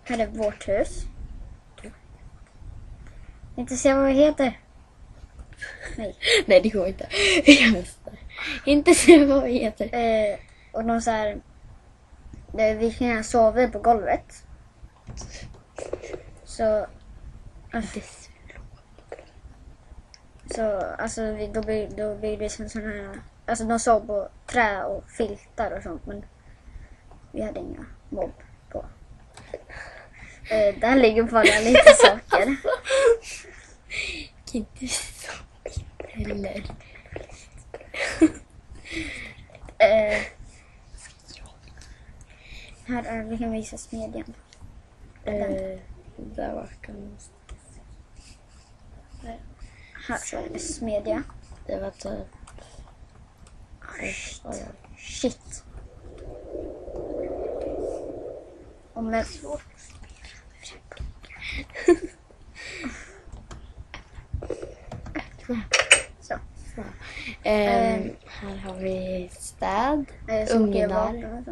Här är vårt hus. Inte se vad vi heter. Nej, det går inte. Inte se vad vi heter. Och de så här, vi kan sova på golvet. Så alltså då blir det som sån här, alltså de sov på trä och filtar och sånt, men vi hade inga mobb på. Där ligger bara lite saker. Inte så heller. Här är, vi kan visa smedjan. Där var kan Här så är det smedja. det var typ... Shit. Och med så. Här har vi städ, Ugnar.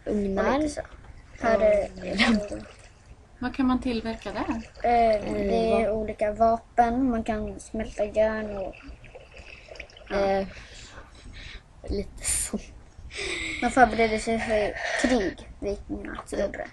ugnar. Här är Vad kan man tillverka där? det är olika vapen. Man kan smälta järn och lite så. man förbereder sig för krig, vikingarna gjorde.